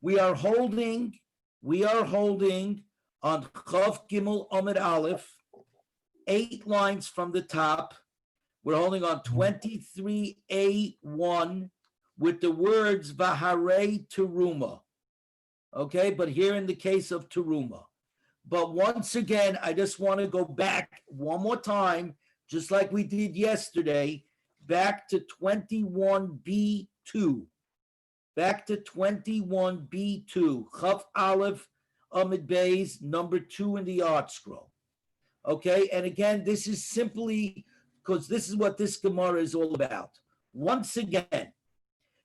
We are holding on Chav Gimel Amid Aleph, 8 lines from the top. We're holding on 23A1 with the words Vaharei Teruma. Okay, but here in the case of Teruma. But once again, I just want to go back one more time, just like we did yesterday, back to 21B2. Back to 21B2, Chaf Aleph Amid Beis, number 2 in the art scroll. Okay, and again, this is simply because this is what this Gemara is all about. Once again,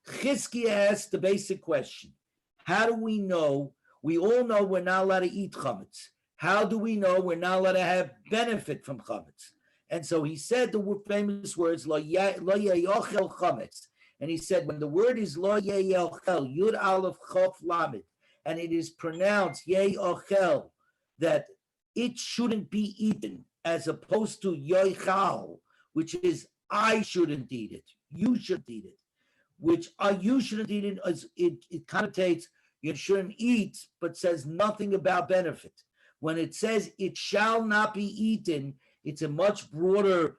Chizkiah asked the basic question. How do we know? We all know we're not allowed to eat chametz. How do we know we're not allowed to have benefit from chametz? And so he said the famous words, lo ye'ochel chametz. And he said, when the word is lo ye'ochel, yud aleph chof lamed, and it is pronounced ye'ochel, that it shouldn't be eaten, as opposed to yoichal, which is I shouldn't eat it, you shouldn't eat it, which you shouldn't eat it, it connotates you shouldn't eat, but says nothing about benefit. When it says it shall not be eaten, it's a much broader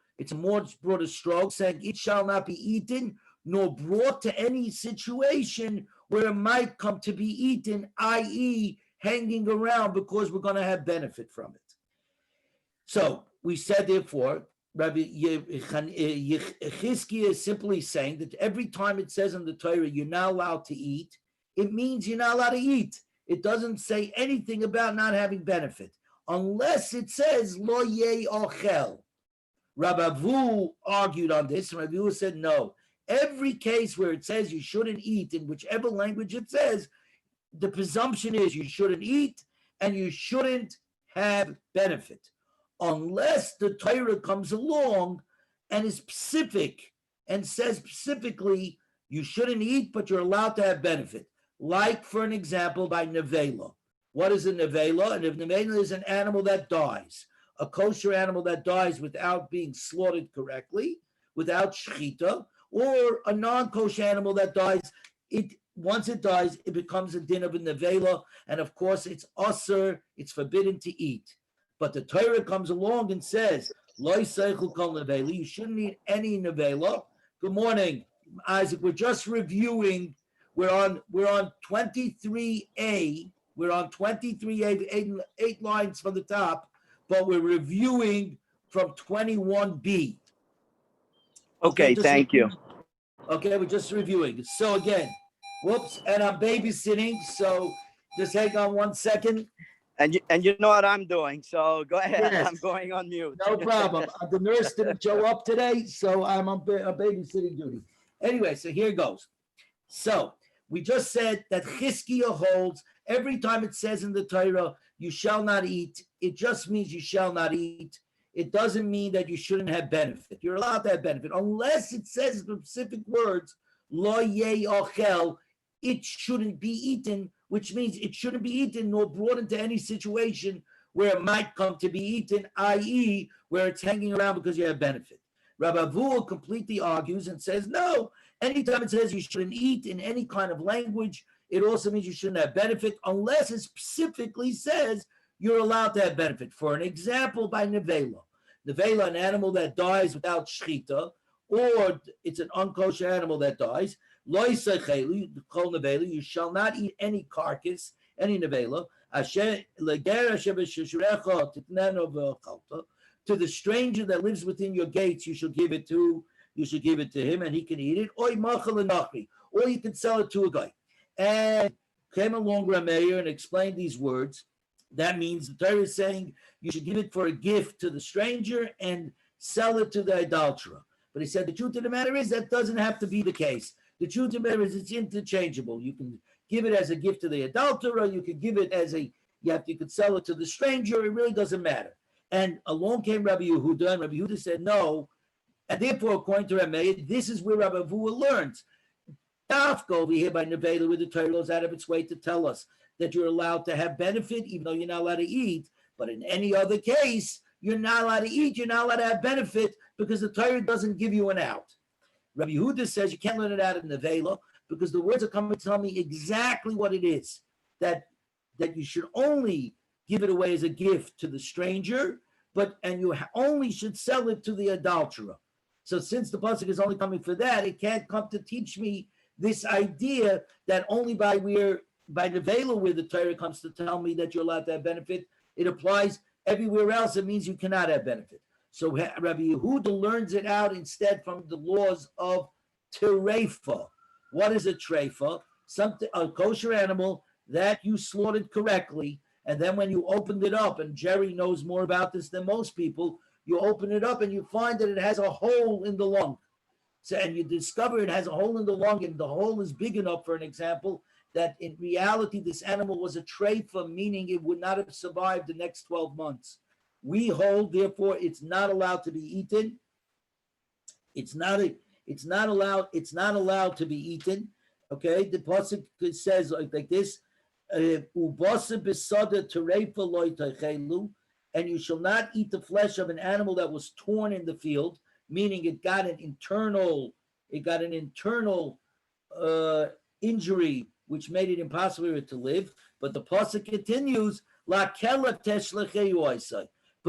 stroke, saying it shall not be eaten, nor brought to any situation where it might come to be eaten, i.e., hanging around because we're going to have benefit from it. So we said, therefore, Rabbi Chizkiah is simply saying that every time it says in the Torah you're not allowed to eat, it means you're not allowed to eat. It doesn't say anything about not having benefit, unless it says lo ye'ochel. Rabbi Avu argued on this, and Rabbi Avu said no. Every case where it says you shouldn't eat, in whichever language it says, the presumption is you shouldn't eat and you shouldn't have benefit, unless the Torah comes along and is specific and says specifically you shouldn't eat, but you're allowed to have benefit. Like, for an example, by nevela. What is a nevela? And if nevela is an animal that dies, a kosher animal that dies without being slaughtered correctly, without shechita, or a non-kosher animal that dies, once it dies, it becomes a din of a nevela, and of course it's usher, it's forbidden to eat. But the Torah comes along and says, Lo yiseichel kol nevela, you shouldn't eat any nevela. Good morning, Isaac. We're just reviewing. We're on 23A. We're on 23A, 8 lines from the top, but we're reviewing from 21B. Okay, thank you. Okay, we're just reviewing. So again, whoops, and I'm babysitting, so just hang on 1 second. And you know what I'm doing, so go ahead. Yes. I'm going on mute. No problem. The nurse didn't show up today, so I'm on babysitting duty. Anyway, so here goes. So we just said that Chizkiah holds every time it says in the Torah, you shall not eat, it just means you shall not eat. It doesn't mean that you shouldn't have benefit. You're allowed to have benefit, unless it says specific words, lo ye'ochel, it shouldn't be eaten, which means it shouldn't be eaten nor brought into any situation where it might come to be eaten, i.e., where it's hanging around because you have benefit. Rabbi Avu completely argues and says, no, anytime it says you shouldn't eat in any kind of language, it also means you shouldn't have benefit, unless it specifically says you're allowed to have benefit. For an example, by nevela. Nevela, an animal that dies without shechita, or it's an unkosher animal that dies, lo yiseichelu kol nevela, you shall not eat any carcass, any nevela, to the stranger that lives within your gates, you should give it to him, and he can eat it. Or you can sell it to a guy. And came along Rameir and explained these words. That means the Torah is saying you should give it for a gift to the stranger and sell it to the adulterer. But he said the truth of the matter is that doesn't have to be the case. The truth of the matter is it's interchangeable. You can give it as a gift to the adulterer. You could give it as you could sell it to the stranger. It really doesn't matter. And along came Rabbi Yehuda, and Rabbi Yehuda said no. And therefore, according to Rameir, this is where Rabbi Avu learns. Dafka over here by Nevela, where the Torah goes out of its way to tell us that you're allowed to have benefit, even though you're not allowed to eat. But in any other case, you're not allowed to eat, you're not allowed to have benefit, because the Torah doesn't give you an out. Rabbi Yehuda says you can't learn it out of Nevela, because the words are coming to tell me exactly what it is, that you should only give it away as a gift to the stranger, and you only should sell it to the adulterer. So since the pasuk is only coming for that, it can't come to teach me this idea that only by nevela where the Torah comes to tell me that you're allowed to have benefit, it applies everywhere else. It means you cannot have benefit. So Rabbi Yehuda learns it out instead from the laws of terefa. What is a trefa? A kosher animal that you slaughtered correctly, and then when you opened it up, and Jerry knows more about this than most people, you open it up and you find that it has a hole in the lung. So, and you discover it has a hole in the lung, and the hole is big enough, for an example, that in reality this animal was a trefa, meaning it would not have survived the next 12 months. We hold, therefore, it's not allowed to be eaten. It's not allowed to be eaten. Okay, the pasuk says like this: and you shall not eat the flesh of an animal that was torn in the field, meaning it got an internal injury which made it impossible to live. But the pasuk continues, but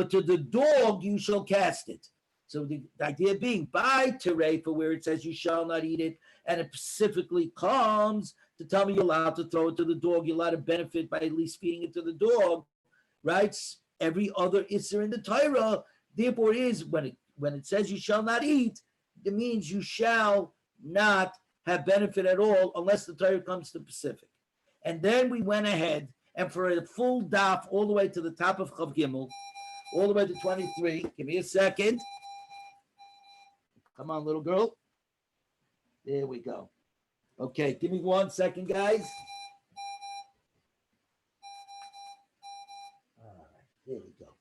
to the dog you shall cast it. So the idea being by terefa, where it says you shall not eat it, and it specifically comes to tell me you're allowed to throw it to the dog, you're allowed to benefit by at least feeding it to the dog, right? Every other isser in the Torah, therefore, is when it says you shall not eat, it means you shall not have benefit at all unless the Torah comes to Pacific. And then we went ahead, and for a full daf all the way to the top of Chav Gimel, all the way to 23. Give me a second. Come on, little girl. There we go. Okay, give me 1 second, guys. All right, there we go.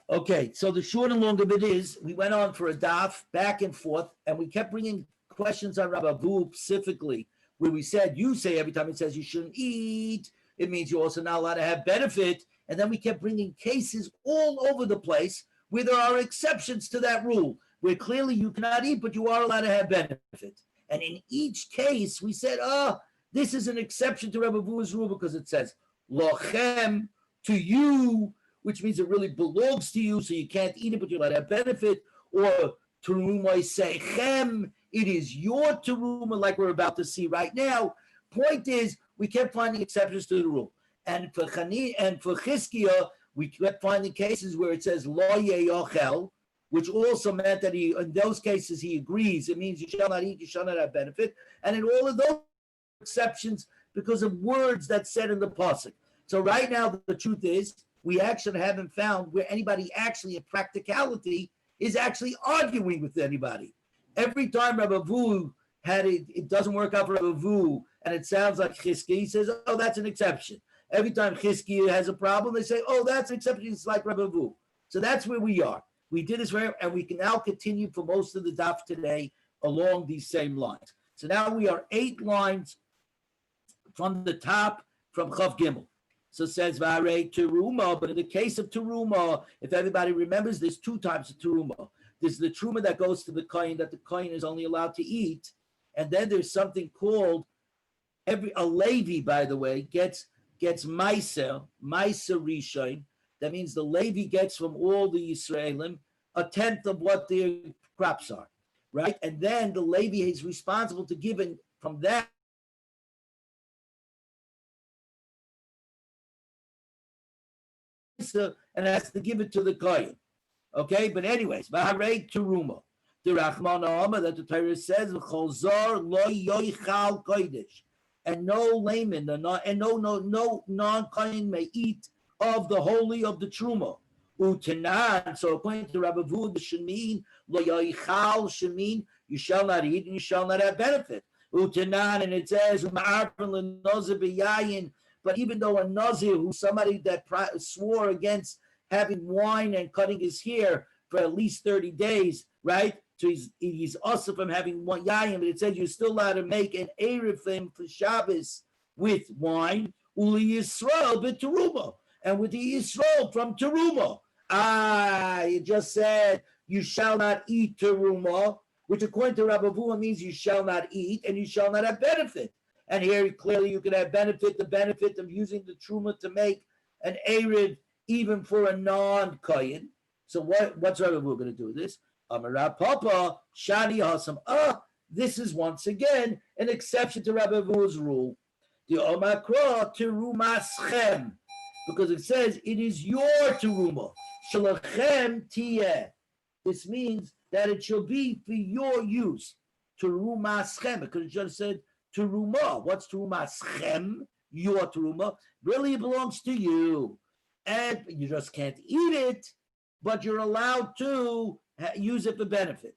Okay, so the short and long of it is, we went on for a daf, back and forth, and we kept bringing questions on Rabbi Avu specifically, where we said, you say every time it says you shouldn't eat, it means you're also not allowed to have benefit. And then we kept bringing cases all over the place where there are exceptions to that rule, where clearly you cannot eat, but you are allowed to have benefit. And in each case, we said, this is an exception to Rabbi Avu's rule because it says, lochem, to you, which means it really belongs to you, so you can't eat it, but you're allowed to have benefit. Or terumah sechem, it is your terumah, like we're about to see right now. Point is, we kept finding exceptions to the rule. And for Chizkiah, we kept finding cases where it says lo ye'ochel, which also meant that in those cases he agrees. It means you shall not eat, you shall not have benefit. And in all of those exceptions, because of words that's said in the pasuk. So right now, the truth is, we actually haven't found where anybody actually, in practicality, is actually arguing with anybody. Every time Rabbi Avu it doesn't work out for Rabbi Avu, and it sounds like Chizkiah, he says, oh, that's an exception. Every time Chizkiah has a problem, they say, oh, that's an exception. It's like Rabbi Avu. So that's where we are. We did this, and we can now continue for most of the daf today along these same lines. So now we are 8 lines from the top from Chav Gimel. So it says Vare Teruma, but in the case of Teruma, if everybody remembers, there's 2 types of Teruma. There's the Teruma that goes to the kohen, that the kohen is only allowed to eat, and then there's something called a Levi, by the way, gets Meiser Rishon. That means the Levi gets from all the Yisraelim 1/10 of what their crops are, right? And then the Levi is responsible to give from that. And has to give it to the kohen. Okay, but anyways, Vaharei Teruma. The Rachman Ahama that the Torah says, Cholzar lo yoichal kodesh. And no layman, and no non-kohen may eat of the holy of the truma. Utanan. So according to Rabbi Avu, the shemin lo yoichal shemin, you shall not eat and you shall not have benefit. Utanan, and it says but even though a nazir, who's somebody that swore against having wine and cutting his hair for at least 30 days, right? So he's also from having one yayin, but it says you're still allowed to make an erifim for Shabbos with wine, uli Yisrael b'teruma, and with the Yisrael from teruma. It just said you shall not eat teruma, which according to Rabbi Avua means you shall not eat and you shall not have benefit. And here clearly you can have benefit, the benefit of using the truma to make an erev even for a non-kohen. So what's Rabbi Avua going to do with this? Amar Papa Shani Hasam. This is once again an exception to Rabbi Avua's rule. The Omakra Terumaschem, because it says it is your teruma. Shalachem tiyeh. This means that it shall be for your use. Terumaschem, because it just said teruma. What's terumaschem? Your teruma. Really, it belongs to you, and you just can't eat it, but you're allowed to use it for benefit.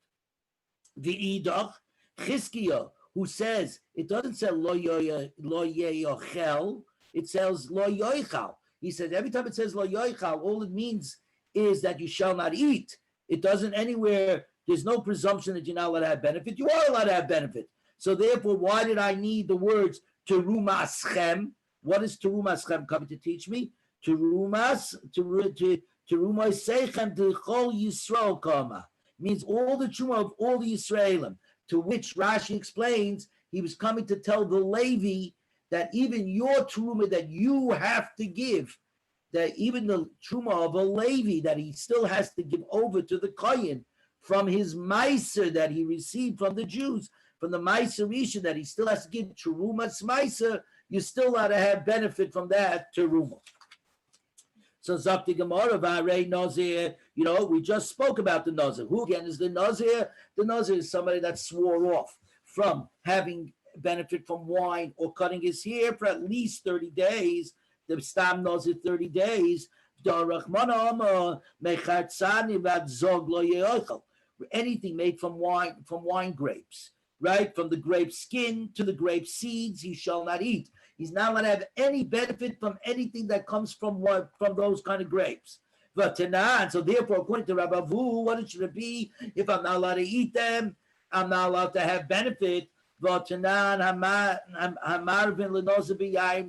The idach Chizkiah, who says it doesn't say lo yochel, it says lo yochal. He says every time it says lo yochal, all it means is that you shall not eat. It doesn't anywhere. There's no presumption that you're not allowed to have benefit. You are allowed to have benefit. So therefore, why did I need the words terumaschem? What is terumaschem coming to teach me? Terumas seichem d'chol Yisrael kama means all the truma of all the Yisraelim. To which Rashi explains he was coming to tell the Levi that even your truma that you have to give, that even the truma of a Levi that he still has to give over to the kohen from his meiser that he received from the Jews, from the meiser rishon that he still has to give terumas meiser, you're still allowed to have benefit from that teruma. So Zakti Gemara Vare Nazir, we just spoke about the Nazir. Who again is the Nazir? The Nazir is somebody that swore off from having benefit from wine or cutting his hair for at least 30 days. The Stam Nazir 30 days. Anything made from wine grapes, right? From the grape skin to the grape seeds, he shall not eat. He's not allowed to have any benefit from anything that comes from those kind of grapes. But so therefore, according to Rabbi Avu, what it should be, if I'm not allowed to eat them, I'm not allowed to have benefit. We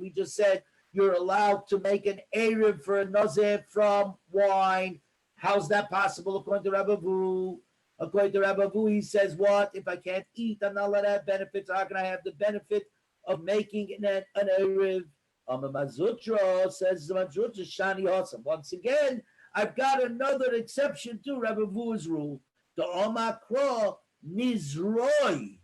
just said you're allowed to make an erev for a nazir from wine. How's that possible according to Rabbi Avu? According to Rabbi Avu, he says, what? If I can't eat, I'm not allowed to have benefits. How can I have the benefit of making an erev? Mazutra says Mazutra Shani Hasam. Once again, I've got another exception to Rabbi Avu's rule. The Omakra Nizroi,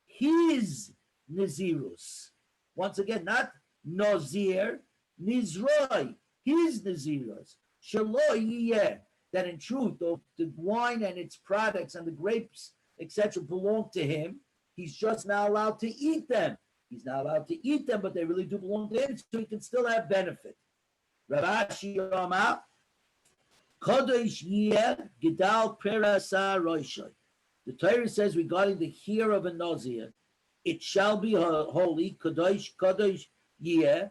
his Nazirus. Once again, not Nazir, Nizroi, his Nazirus. Shaloi, that in truth, the wine and its products and the grapes, etc., belong to him. He's just not allowed to eat them. He's not allowed to eat them, but they really do belong to him, so he can still have benefit. Ravashi Rama, Kodesh Yeh Gedal Perasa Roishoy. The Torah says regarding the hair of a Nazir, it shall be holy. Kodesh Yeh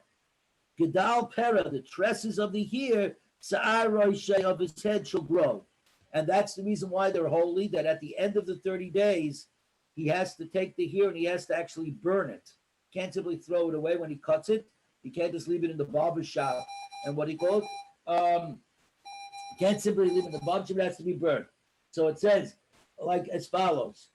Gedal Pera, the tresses of the hair, Sa'ar Roishoy, of his head shall grow. And that's the reason why they're holy, that at the end of the 30 days, he has to take the hair and he has to actually burn it. Can't simply throw it away when he cuts it. He can't just leave it in the barber shop. And what he called, can't simply leave it in the barber shop. It has to be burned. So it says, like as follows: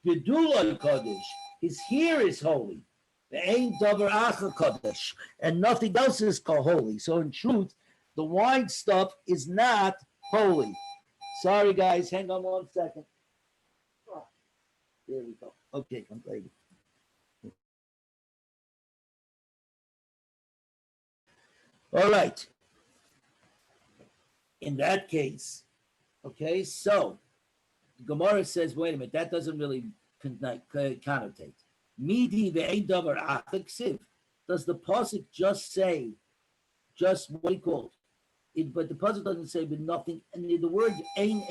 Gedulah Kodesh, his hair is holy. The ain't davar acha Kodesh, and nothing else is called holy. So in truth, the wine stuff is not holy. Sorry, guys. Hang on 1 second. There we go. Okay, completed. All right. In that case, okay, so Gemara says, wait a minute, that doesn't really connotate. Midi ve'ein davar achiksiv. Does the pasuk just say, what do you call it? But the pasuk doesn't say, but nothing. And the word ein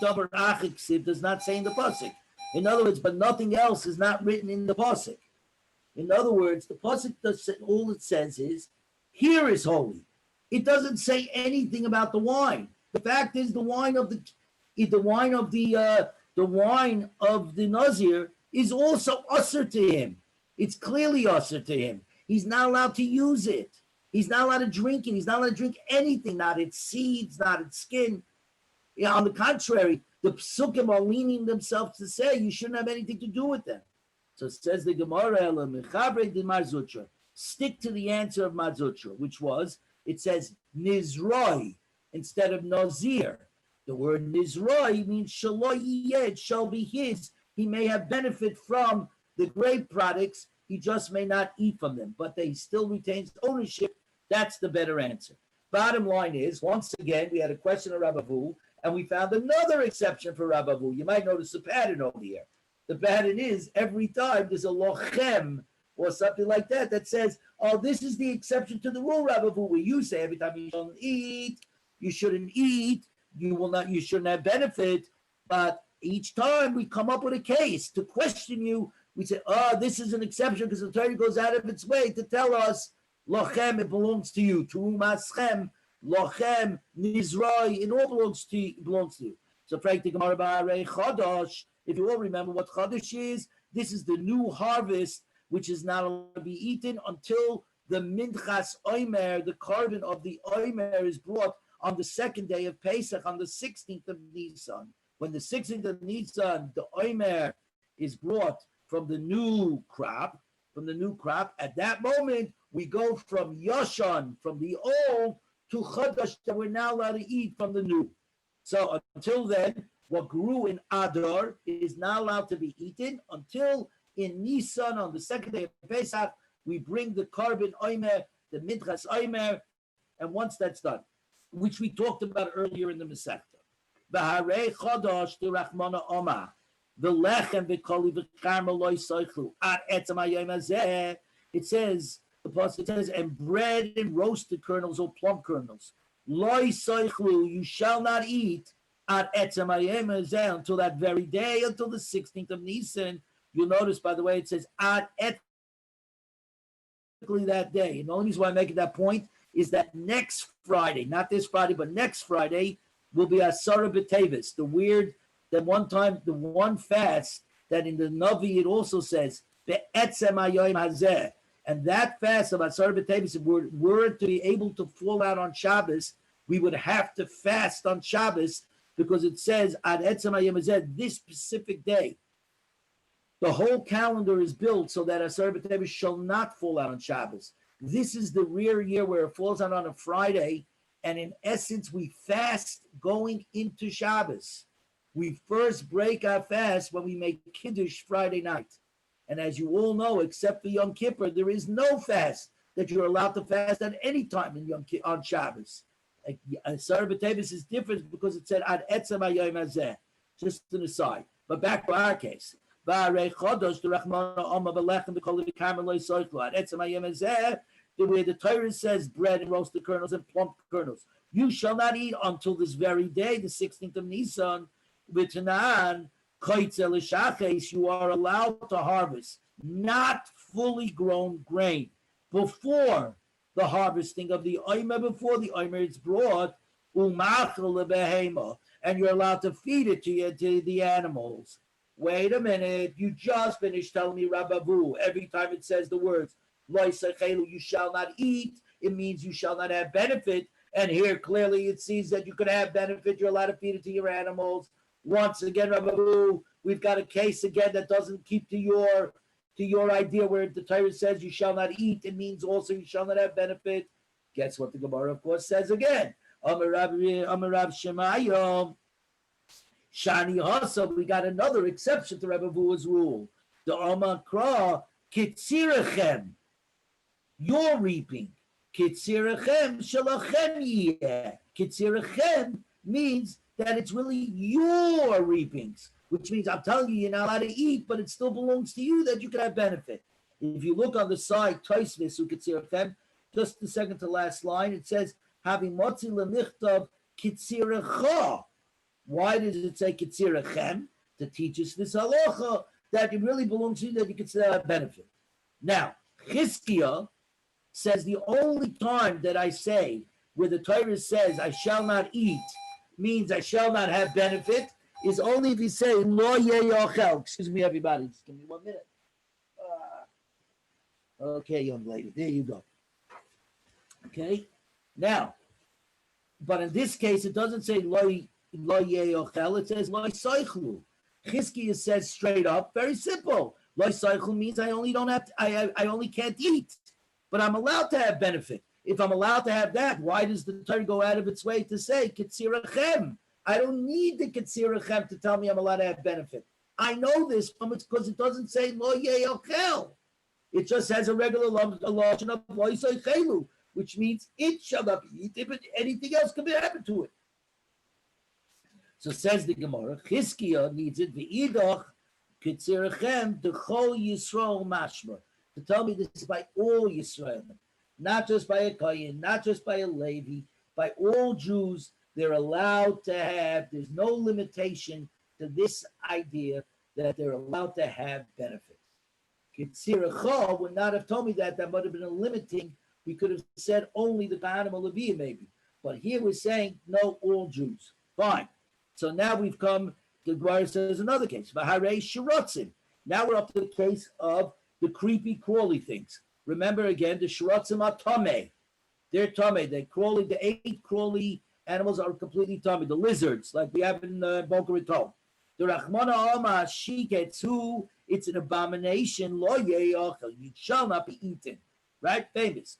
davar achiksiv does not say in the pasuk. In other words, but nothing else is not written in the pasuk. In other words, the pasuk does all it says is, here is holy. It doesn't say anything about the wine. The fact is, the wine of the Nazir is also usher to him. It's clearly usher to him. He's not allowed to use it. He's not allowed to drink it. He's not allowed to drink anything, not its seeds, not its skin. On the contrary, the psukim are leaning themselves to say you shouldn't have anything to do with them. So it says the Gemara, stick to the answer of Marzutra, which was, it says Nizroi instead of Nazir. The word Nizroi means it shall be his. He may have benefit from the grape products, he just may not eat from them, but they still retains ownership. That's the better answer. Bottom line is, once again, we had a question of Rabbavu, and we found another exception for Rabbavu. You might notice the pattern over here. The pattern is every time there's a lochem or something like that that says, oh, this is the exception to the rule, Rabbavu, where you say every time you shouldn't eat, you shouldn't have benefit. But each time we come up with a case to question you, we say, oh, this is an exception because the Torah goes out of its way to tell us, lochem, it belongs to you. Turumaschem, lochem, nizroi, it all belongs to you. So, Frank the Gemara Ba'arei Chodosh, if you all remember what Chodosh is, this is the new harvest, which is not allowed to be eaten until the Minchas Omer, the carbon of the Omer, is brought on the second day of Pesach, on the 16th of Nisan. When the 16th of Nisan, the Omer is brought from the new crop, at that moment, we go from Yashan, from the old, to Chodosh, that we're now allowed to eat from the new. So until then, what grew in Adar is not allowed to be eaten until in Nisan, on the second day of Pesach, we bring the carbon Omer, the Minchas Omer, and once that's done, which we talked about earlier in the Masechta. V'harei Chodosh to Rachmana Oma. The lechem v'koli v'karmel loy soichlu at etzem hayom hazeh. It says, the pasuk says, and bread and roasted kernels or plum kernels, loy soichlu, you shall not eat at etzem hayom hazeh until that very day, until the 16th of Nisan. You'll notice, by the way, it says at that day. And the only reason why I'm making that point is that next Friday, not this Friday, but next Friday, will be Asara B'Tevis, the one fast that in the Navi it also says Be'etzem Hayom Hazeh, and that fast of Asara B'Tevis, if we're to be able to fall out on Shabbos, we would have to fast on Shabbos because it says Ad Etzem Hayom Hazeh, this specific day. The whole calendar is built so that Asara B'Tevis shall not fall out on Shabbos. This is the rare year where it falls out on a Friday, and in essence, we fast going into Shabbos. We first break our fast when we make Kiddush Friday night. And as you all know, except for Yom Kippur, there is no fast that you're allowed to fast at any time on Shabbos. Asara B'Tevis is different because it said Ad Etzem Hayom Hazeh. Just an aside. But back to our case. The way the Torah says bread and roasted kernels and plump kernels, you shall not eat until this very day, the 16th of Nisan. You are allowed to harvest not fully grown grain before the harvesting of the Omer, before the Omer is brought, and you're allowed to feed it to the animals. Wait a minute, you just finished telling me, Rabbavu, every time it says the words, you shall not eat, it means you shall not have benefit. And here clearly it sees that you could have benefit, you're allowed to feed it to your animals. Once again, Rabbavu, we've got a case again that doesn't keep to your idea where the Torah says you shall not eat, it means also you shall not have benefit. Guess what the Gemara, of course, says again? Amar Rav Shemayim. Shani Hasa, we got another exception to Rabbavu's rule. The Amakra, Kitzirachem, you're reaping. Kitzirachem, Shalachem yeh. Kitzirachem means that it's really your reapings, which means I'm telling you, you're not allowed to eat, but it still belongs to you that you can have benefit. If you look on the side, Toisvis, Kitzirachem, just the second to last line, it says, having Motzi Lemichtav Kitziracha. Why does it say Kitzirachem? To teach us this halacha that it really belongs to you, that you can still have benefit. Now, Chizkiah says the only time that I say where the Torah says I shall not eat means I shall not have benefit is only if you say lo ye'yochel. Excuse me, everybody. Just give me 1 minute. Okay, young lady. There you go. Okay. Now, but in this case, it doesn't say lo lo yeochel, it says lo soichlu. Chizkiah says straight up, very simple. Lo soichlu means I only don't have to, I only can't eat, but I'm allowed to have benefit. If I'm allowed to have that, why does the Torah go out of its way to say kitzirachem? I don't need the kitzirachem to tell me I'm allowed to have benefit. I know this from it because it doesn't say lo yeochel. It just has a regular lashon of lo soichelu, which means it shall not be eaten, but anything else can happen to it. So says the Gemara, Chizkiah needs it, v'idach kitzirachem d'chol Yisrael mashma, to tell me this is by all Yisrael, not just by a Kohen, not just by a Levi, by all Jews. They're allowed to have, there's no limitation to this idea that they're allowed to have benefits. Kitzirachah would not have told me that would have been a limiting. We could have said only the Kohanim or Levi maybe. But here we're saying no, all Jews. Fine. So now we've come, the Gemara says another case. V'harei shirotzim. Now we're up to the case of the creepy, crawly things. Remember again, the shirotzim are tameh. They're tameh. They're crawly. The 8 crawly animals are completely tameh. The lizards, like we have in Boker Raton. The Rachmana Alma Shiketsu, it's an abomination. Lo ye'achel. You shall not be eaten. Right? Famous.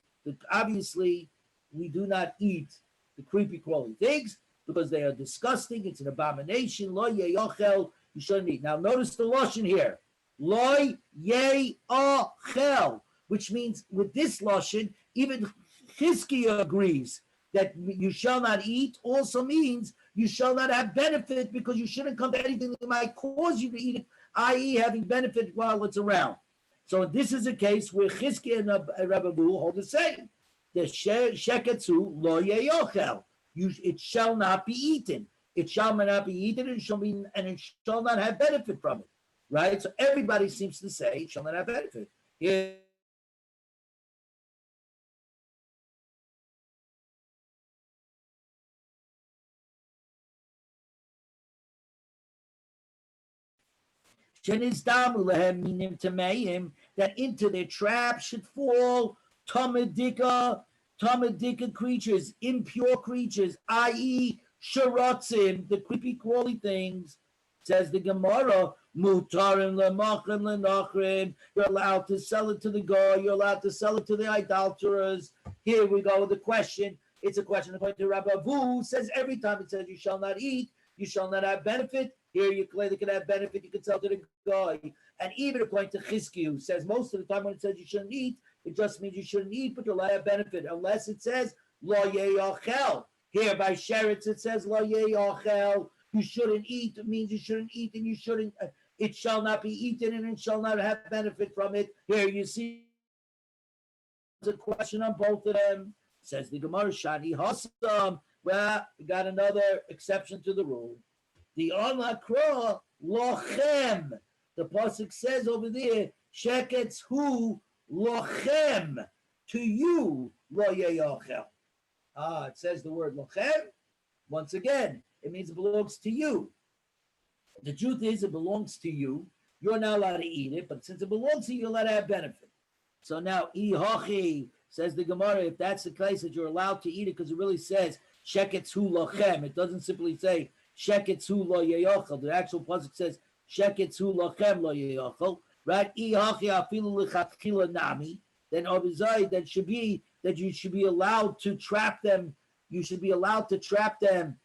Obviously, we do not eat the creepy, crawly things because they are disgusting. It's an abomination. Lo ye'achel. You shouldn't eat. Now, notice the lashon here. Lo ye'achel, which means with this lashon, even Chizkiah agrees that you shall not eat also means you shall not have benefit because you shouldn't come to anything that might cause you to eat it, i.e. having benefit while it's around. So this is a case where Chizkiah and Rabbi Abu hold the same. The sheketzu lo ye'ochel. It shall not be eaten. It shall not be eaten, and it shall not have benefit from it. Right? So everybody seems to say it shall not have benefit. Here, that into their trap should fall tamadika creatures, impure creatures, i.e. sharatzim, the creepy crawly things. Says the Gemara, mutarim lemachrim lenachrim. You're allowed to sell it to the guy. You're allowed to sell it to the idolaters. Here we go with the question. It's a question according to Rabbi Avu. Says every time it says you shall not eat, you shall not have benefit. Here you clearly can have benefit. You can sell to the guy. And even according to Chizkiah, who says most of the time when it says you shouldn't eat, it just means you shouldn't eat, but you'll have benefit unless it says lo ye'achel. Here by Sheretz it says lo ye'achel. You shouldn't eat. It means you shouldn't eat, and you shouldn't. It shall not be eaten, and it shall not have benefit from it. Here you see there's a question on both of them. Says the Gemara, Shani Hasam. Well, we got another exception to the rule. The Onakra Lochem. The pasuk says over there, Sheketz hu Lochem. To you, Lo Ye'achel. It says the word Lochem. Once again, it means it belongs to you. The truth is, it belongs to you. You're not allowed to eat it, but since it belongs to you, you're allowed to have benefit. So now, Ihachi, says the Gemara, if that's the case that you're allowed to eat it, because it really says Sheketz hu Lochem. It doesn't simply say Sheketz hu Lo Ye'achel. The actual pasuk says Sheketz hu Lochem Lo Ye'achel. Right? Ihachi afilu lechatchila nami. Then obviously that should be that you should be allowed to trap them. You should be allowed to trap them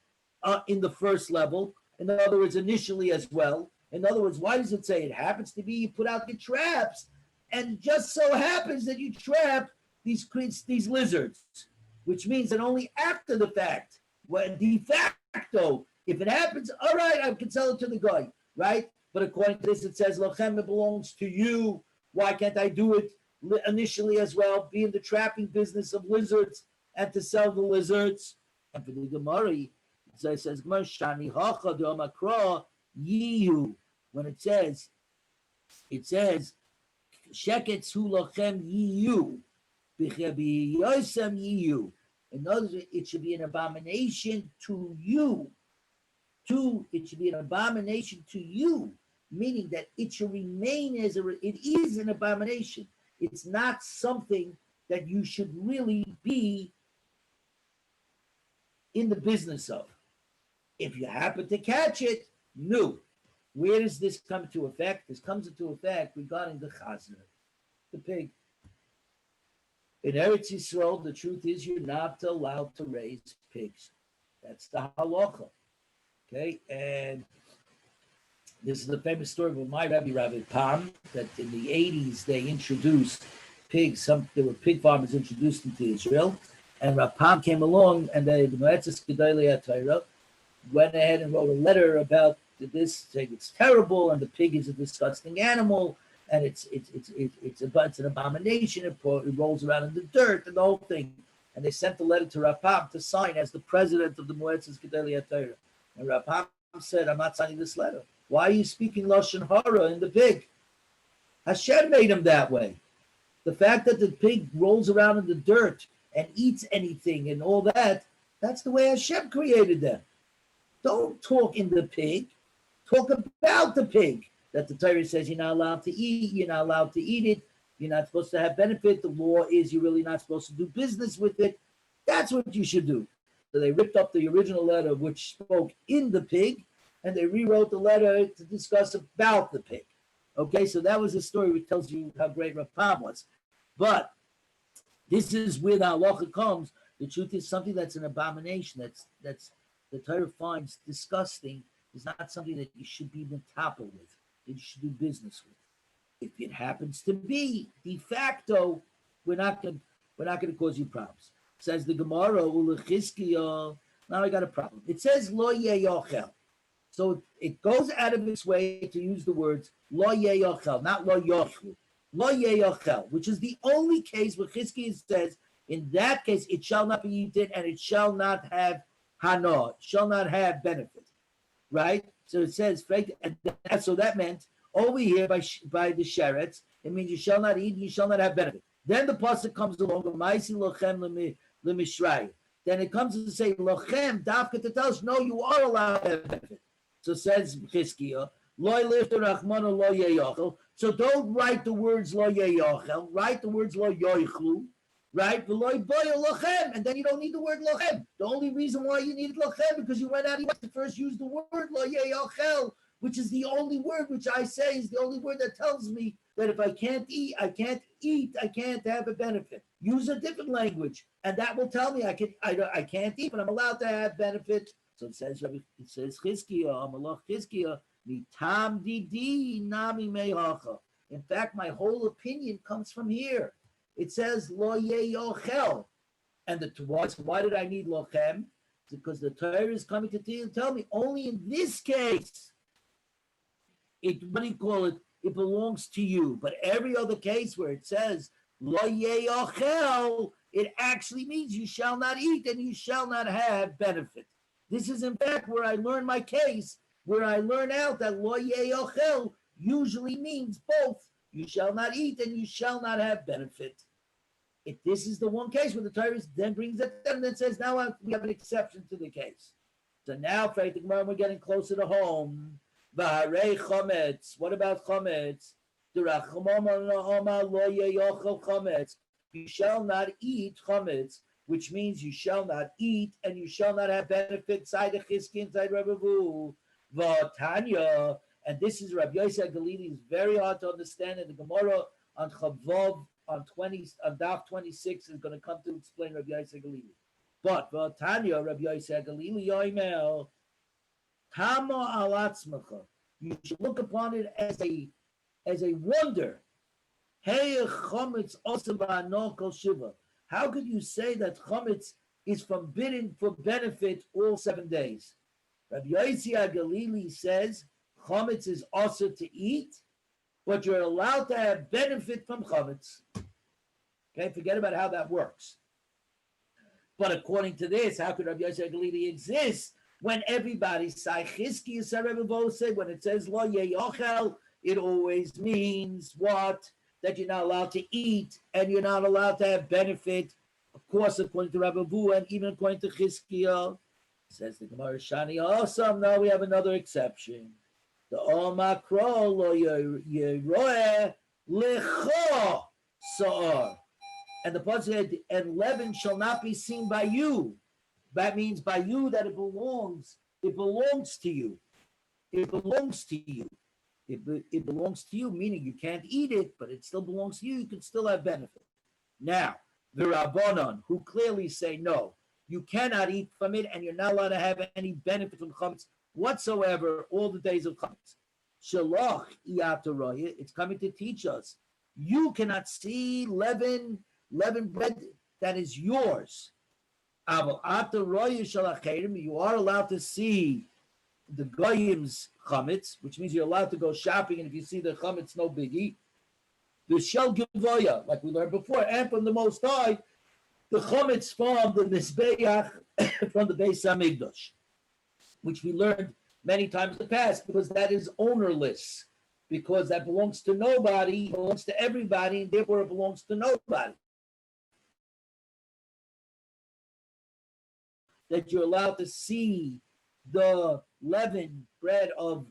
in the first level. In other words, initially as well. In other words, why does it say it happens to be you put out the traps, and it just so happens that you trap these lizards, which means that only after the fact, when de facto, if it happens, all right, I can sell it to the guy, right? But according to this, it says lochem, it belongs to you. Why can't I do it initially as well? Be in the trapping business of lizards and to sell the lizards. And for the Gemara, so it says, Shani Hacha do Makra Yihu. When it says, Sheketz hu lochem Yihu. B'chebi Yosem Yihu. In other words, it should be an abomination to you. It should be an abomination to you, meaning that it should remain it is an abomination. It's not something that you should really be in the business of. If you happen to catch it, new. Where does this come into effect? This comes into effect regarding the chazer, the pig. In Eretz Yisrael, the truth is you're not allowed to raise pigs. That's the halacha. Okay, and this is the famous story of my Rabbi Pam, that in the 80s they introduced pigs. There were pig farmers introduced into Israel, and Rav Pam came along, and the Moetzes Gedolei HaTorah went ahead and wrote a letter about this, saying it's terrible, and the pig is a disgusting animal, and it's an abomination. It rolls around in the dirt and the whole thing. And they sent the letter to Rav Pam to sign as the president of the Moetzes Gedolei HaTorah. And Rav Pam said, "I'm not signing this letter. Why are you speaking lashon hara in the pig? Hashem made him that way. The fact that the pig rolls around in the dirt and eats anything and all that, that's the way Hashem created them. Don't talk in the pig. Talk about the pig. That the Torah says you're not allowed to eat. You're not allowed to eat it. You're not supposed to have benefit. The law is you're really not supposed to do business with it. That's what you should do." So they ripped up the original letter which spoke in the pig, and they rewrote the letter to discuss about the pig. Okay, so that was a story which tells you how great Rav Pam was. But this is where the halacha comes. The truth is something that's an abomination, that's the Torah finds disgusting, is not something that you should be metapel with, that you should do business with. If it happens to be de facto, we're not going to cause you problems. Says the Gemara, Ulechizkiya. Now I got a problem. It says lo yeyochel. So it goes out of its way to use the words lo yeyochel, not lo yochlu. Lo yeyochel, which is the only case where Chizkiya says, in that case, it shall not be eaten and it shall not have hana, it shall not have benefit. Right? So it says, and so that meant over here by the Sheretz, it means you shall not eat, you shall not have benefit. Then the pasuk comes along, Maisi lochem lemishrei. Then it comes to say lochem dafka to tell us, no, you are allowed to have benefit. So says Chizkiya, loy lifter rachmana lo yeyochel. So don't write the words lo yeyochel, write the words lo yoichlu, right? And then you don't need the word lochem. The only reason why you needed lochem because you went out to first use the word lo yeyochel, which is the only word which I say is the only word that tells me that if I can't eat, I can't have a benefit. Use a different language, and that will tell me I can't eat, but I'm allowed to have benefit. So it says Chizkiya, Malach Chizkiya, mitam didi nami mehacha. In fact, my whole opinion comes from here. It says lo yeyochel, and why did I need lochem? Because the Torah is coming to tell me only in this case. It belongs to you. But every other case where it says lo yeyochel, it actually means you shall not eat and you shall not have benefit. This is in fact where I learn my case, where I learn out that lo yeyochel usually means both. You shall not eat and you shall not have benefit. This is the one case where the Torah then brings it and then says, now we have an exception to the case. So now, Faith, we're getting closer to home. V'harei chometz. What about chometz? You shall not eat chometz, which means you shall not eat and you shall not have benefit. Side Chizkiya, side Rabbi Vu. V'tanya, and this is Rabbi Yosef Galili. Is very hard to understand. And the Gemara on Chavov on Daf 26 is going to come to explain Rabbi Yosef Galili. But v'tanya, Rabbi Yosef Galili yoimel. You should look upon it as a wonder. Hey, chametz osaba no kol shiva. How could you say that chametz is forbidden for benefit all 7 days? Rabbi Yosef Galili says chametz is also to eat, but you're allowed to have benefit from chametz. Okay, forget about how that works. But according to this, how could Rabbi Yosef Galili exist? When everybody say Chizkiya, when it says lo yeyochel, it always means what? That you're not allowed to eat and you're not allowed to have benefit. Of course, according to Rabbi Vu and even according to Chizkiya, says the Gemara Shani. Awesome. Now we have another exception. The Omakro lo yeroeh lecho sa'ar, and the pasuk said, and leaven shall not be seen by you. That means by you that it belongs It belongs to you. It belongs to you. It belongs to you, meaning you can't eat it, but it still belongs to you. You can still have benefit. Now, the Rabbanon, who clearly say no, you cannot eat from it, and you're not allowed to have any benefit from chametz whatsoever all the days of chametz. Shalach iyataroya, it's coming to teach us. You cannot see leaven bread that is yours. You are allowed to see the goyim's chametz, which means you're allowed to go shopping, and if you see the chametz, no biggie. The shel gavoya, like we learned before, and from the Most High, the chametz from the mizbeach, from the Beis Hamikdash, which we learned many times in the past, because that is ownerless, because that belongs to nobody, belongs to everybody, and therefore it belongs to nobody. That you're allowed to see the leavened bread of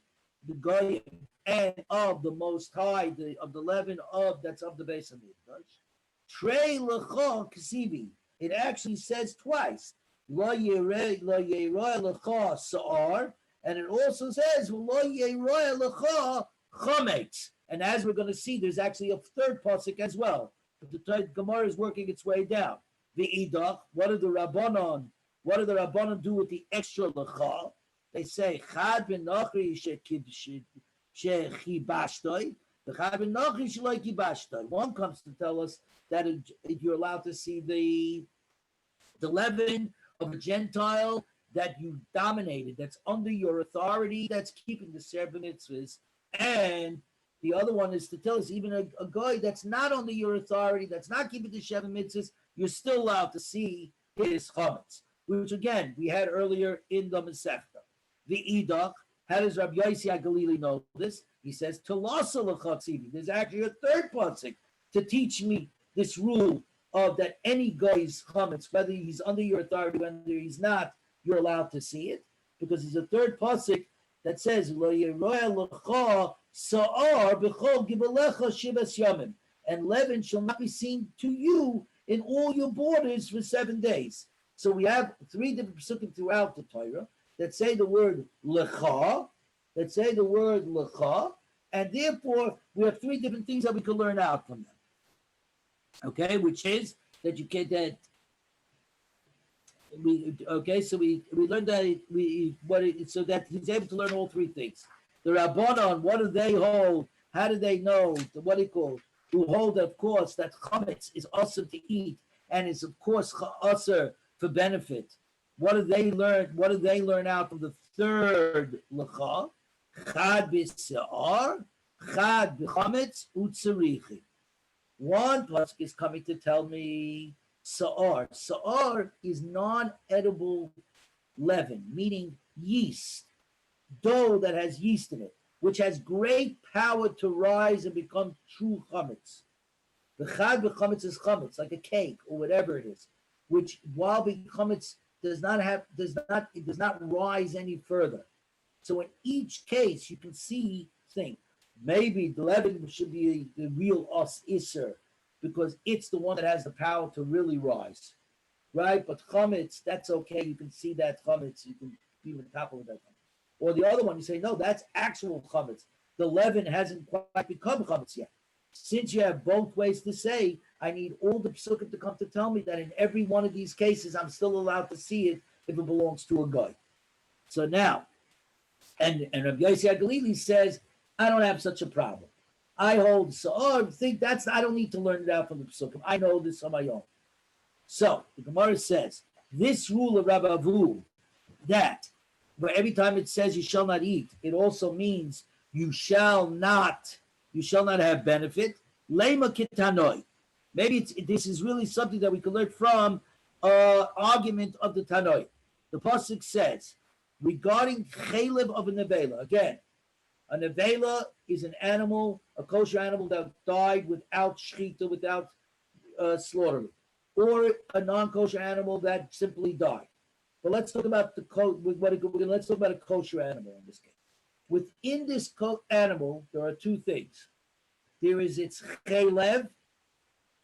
the goyim and of the Most High, of the leaven that's of the Beis Hamikdash. Trei lecha kasivi. It actually says twice. Lo yerei lecha sa'ar, and it also says lo yerei lecha chametz. And as we're going to see, there's actually a third pasuk as well. But the Gemara is working its way down. The idach. What do the Rabbanon do with the extra lecha? They say chad ben nachri shechibashtoi. The chad ben nachri shechibashtoi. One comes to tell us that you're allowed to see the leaven of a Gentile that you dominated, that's under your authority, that's keeping the seven mitzvahs. And the other one is to tell us even a guy that's not under your authority, that's not keeping the seven mitzvahs, you're still allowed to see his chametz, which again we had earlier in the Masechta. The idach. How does Rabbi Yossi HaGalili know this? He says, Telasa l'chatzivi. There's actually a third pasuk to teach me this rule of that any guy's chametz, whether he's under your authority, whether he's not, you're allowed to see it, because there's a third pasuk that says, Lo yeroya l'cha sa'ar b'chol gibalecha shivas yamim, and leaven shall not be seen to you in all your borders for 7 days. So we have three different pasukim throughout the Torah that say the word lecha, and therefore we have three different things that we can learn out from them. Okay, which is that you get that. So we learned that so that he's able to learn all three things. The Rabbanon, what do they hold? How do they know? What do you call? Who hold, of course, that chametz is also to eat and is of course also for benefit. What do they learn? What do they learn out of the third lecha? Chad b'se'ar, chad b'chametz, u'tzarichi. One pasuk is coming to tell me sa'ar. Sa'ar is non-edible leaven, meaning yeast, dough that has yeast in it, which has great power to rise and become true chametz. The chad b'chametz is chametz, like a cake or whatever it is, which while the chametz does not rise any further. So in each case, you can see things. Maybe the leaven should be the real us iser, because it's the one that has the power to really rise, right? But chametz, that's okay. You can see that chametz. You can be on top of that. Or the other one, you say, no, that's actual chametz. The leaven hasn't quite become chametz yet. Since you have both ways to say, I need all the psukim to come to tell me that in every one of these cases, I'm still allowed to see it if it belongs to a guy. So now, and Rabbi Yossi HaGalili says, I don't have such a problem. I hold, I don't need to learn it out from the psukim. I know this on my own. So the Gemara says, this rule of Rabbi Avu, that where every time it says you shall not eat, it also means you shall not have benefit. Lema kitanoi. Maybe this is really something that we can learn from argument of the Tanoi. The pasuk says regarding chalev of a nevela. Again, a nevela is an animal, a kosher animal that died without shechita, without slaughtering, or a non-kosher animal that simply died. But let's talk about let's talk about a kosher animal in this case. Within this animal, there are two things. There is its chalev,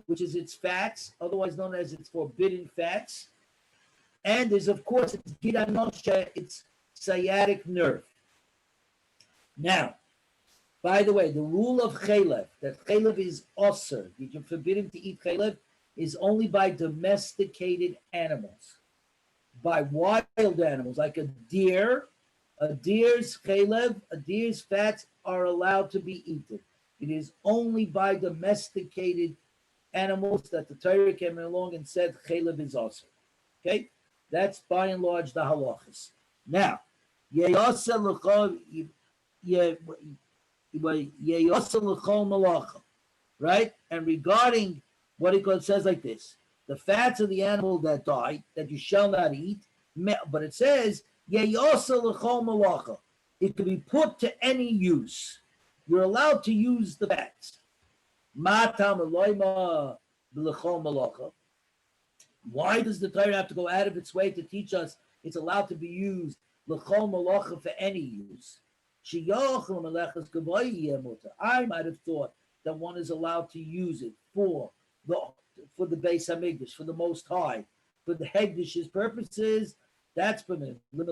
which is its fats, otherwise known as its forbidden fats. And there's, of course, its gidanosha, its sciatic nerve. Now, by the way, the rule of chalev, that chalev is osir, that you're forbidden to eat chalev, is only by domesticated animals. By wild animals, like a deer's chalev, a deer's fats are allowed to be eaten. It is only by domesticated animals that the Torah came along and said chalev is osir. Okay? That's by and large the halachas. Now, right? And regarding what it says like this, the fats of the animal that died, that you shall not eat, but it says, it can be put to any use. You're allowed to use the fats. Why does the Torah have to go out of its way to teach us it's allowed to be used l'chol malacha for any use? I might have thought that one is allowed to use it for the Beis Hamikdash, for the Most High, for the Hegdish's purposes. That's permitted. But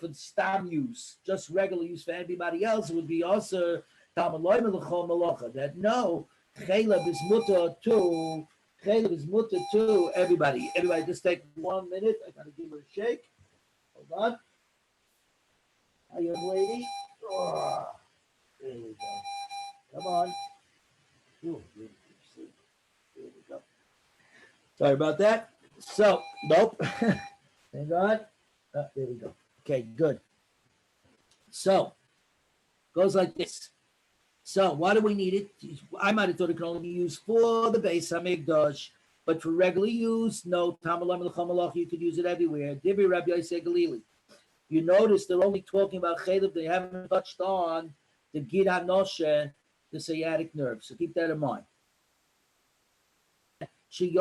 for stam use, just regular use for anybody else, it would be also that no, chalev is mutter too. Chalev is mutter too. Everybody, just take 1 minute. I gotta give her a shake. Hold on. Hi, young lady. Oh, there we go. Come on. Ooh, there we go. Sorry about that. So, nope. Hang on. There we go. Okay, good. So, goes like this. So, why do we need it? I might have thought it could only be used for the Beis Hamikdash, but for regular use, no. You could use it everywhere. Divi Rabbi Yosef Galili. You notice they're only talking about chalev. They haven't touched on the gid hanoshe, the sciatic nerve. So keep that in mind. He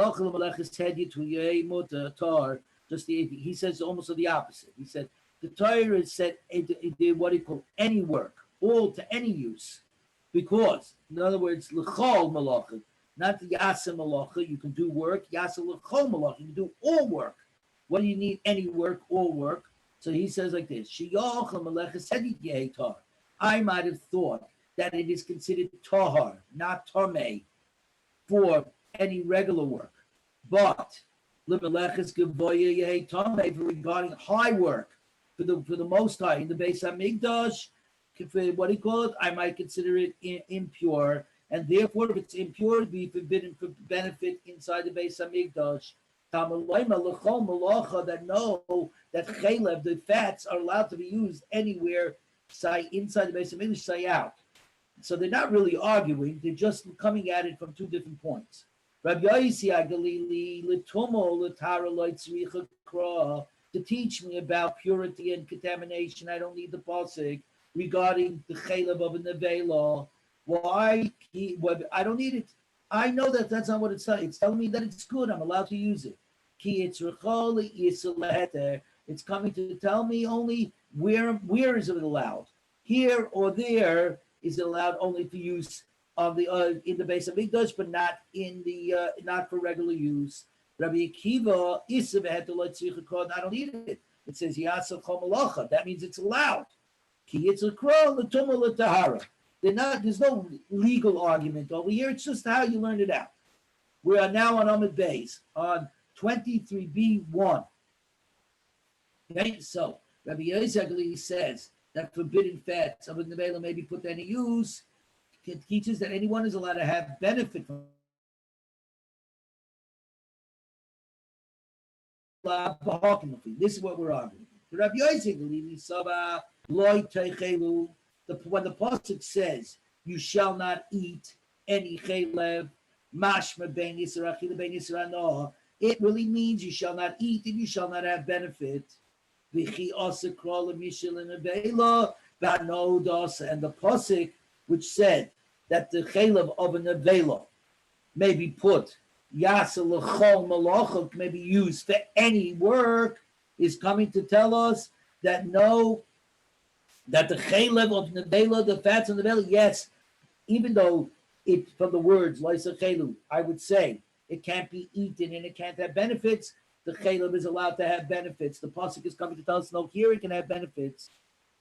says almost the opposite. He said the Torah said it did what he called any work, all to any use, because in other words, l'chol malacha, not the yasa malacha. You can do work. Yasa l'chol malacha. You can do all work. What do you need? Any work, all work. So he says like this: I might have thought that it is considered tahar, not tameh, for any regular work, but regarding high work, for the Most High in the Beis Hamikdash, for what he called, I might consider it impure, and therefore, if it's impure, it'd be forbidden for benefit inside the Beis Hamikdash. That know that chalev, the fats, are allowed to be used anywhere, inside the Beis Hamikdash, say out. So they're not really arguing; they're just coming at it from two different points. Rabbi Yossi Galili to teach me about purity and contamination. I don't need the pasuk regarding the chalev of a nevela. Why? I don't need it. I know that that's not what it's saying. It's telling me that it's good. I'm allowed to use it. It's coming to tell me only where is it allowed. Here or there is it allowed only for use of the in the Beis Hamikdash, but not in the not for regular use. Rabbi Akiva I don't need it. It says Yasa Chomalacha. That means it's allowed. Ki it's a crow l'tumah l'tahara. There's no legal argument over here. It's just how you learn it out. We are now on Amud Beis on 23b1. Okay, so Rabbi Yosef says that forbidden fats of a nevela may be put to any use. It teaches that anyone is allowed to have benefit from this is what we're arguing. Rabbi Yosef when the pasuk says you shall not eat any chalev, mashma ben yisra chila ben yisra no, it really means you shall not eat and you shall not have benefit. V'chi asa krala mishel in avela v'ano dasa, and the pasuk which said that the chalev of an avela may be put yasa l'chol malacha, may be used for any work, is coming to tell us that no, that the chalev of nevela, the fats of nevela, yes, even though it from the words loisa chelu, I would say it can't be eaten and it can't have benefits. the chaylev is allowed to have benefits. The pasuk is coming to tell us, no, here it can have benefits.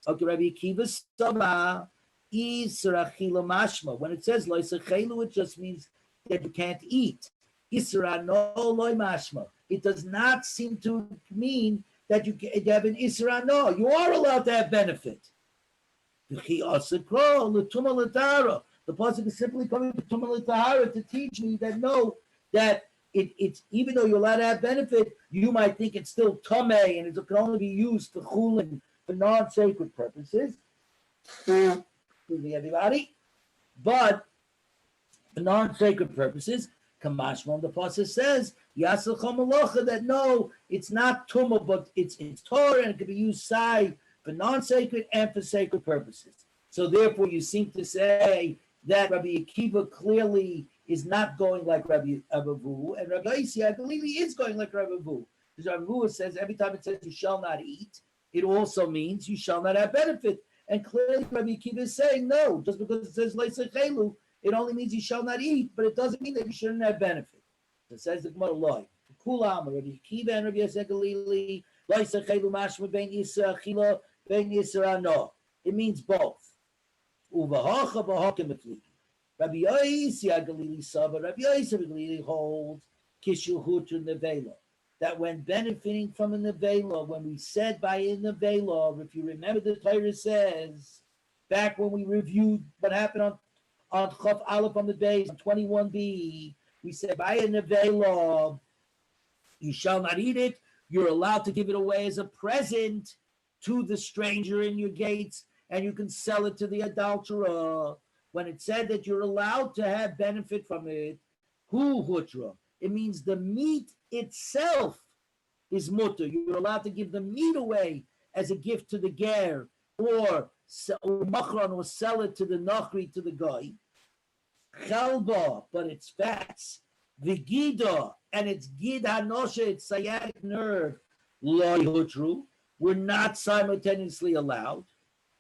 Okay, Rabbi Akiva Sama Isra Chila Mashma. When it says Loisa Chelu, it just means that you can't eat. Isra no loy mashma. It does not seem to mean that you have an Isra no. You are allowed to have benefit. The pasuk is simply coming to Tumal Tahara to teach me that no, that it's even though you're allowed to have benefit, you might think it's still tameh and it can only be used for chulin, for non-sacred purposes. Excuse me, everybody. But for non-sacred purposes, Kamashma, the pasuk says Yasel Chamalocha, that no, it's not tumah, but it's Torah and it can be used side for non-sacred and for sacred purposes. So therefore, you seem to say that Rabbi Akiva clearly is not going like Rabbi Abavu, and Rabbi Yossi, I believe he is going like Rabbi Abavu. Because Rabbi Abavu says every time it says you shall not eat, it also means you shall not have benefit. And clearly Rabbi Akiva is saying no, just because it says Leisa Chelu, it only means you shall not eat, but it doesn't mean that you shouldn't have benefit. It says the Gemara Loi. Kulam, Rabbi Akiva and Rabbi Yossi Galili, Leisa Chelu Mashma Ben Yisra Chila Ben Yisra No. It means both. Uvahacha Bahakim Mefli. Rabbi Yossi Galili Saba, Rabbi Yossi Galili holds Kishu Hutu Nevela. That when benefiting from a nevela, when we said by a nevela, if you remember, the Torah says back when we reviewed what happened on Chaf Aleph on the base on 21b, we said by a nevela, you shall not eat it. You're allowed to give it away as a present to the stranger in your gates, and you can sell it to the adulterer. When it said that you're allowed to have benefit from it, hu hutra, it means the meat itself is mutter. You're allowed to give the meat away as a gift to the ger, or machron, or sell it to the nachri, to the guy. Chalba, but it's fats. Vigida, and it's gid hanosha, it's sciatic nerve. Loy hutru, we're not simultaneously allowed.